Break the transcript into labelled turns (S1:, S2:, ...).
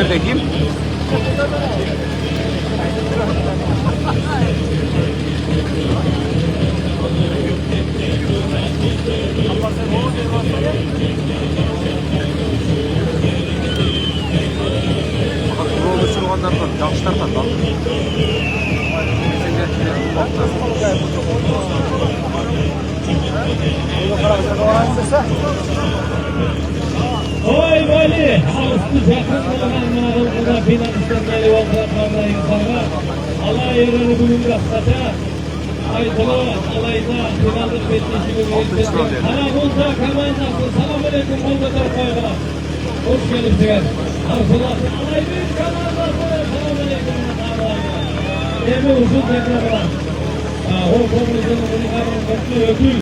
S1: nerede kim? Kurulu çıkılanlar var, yaşlar var lan.
S2: Oy vali, ağustos yakın olanların buna finansmanları yollarlarına insanlar alay yerleri bugün rastladı. Aytılı alayda finallık bekleyişini verildi. Anadolu'da kamandası, selamünaleyküm Molda'da koyma. Hoş geldiniz. Arzulatı alay büyük kamandası, selamünaleyküm Molda'da. Demi uzun tekrar var. O komünizmin bunu kararını ödül.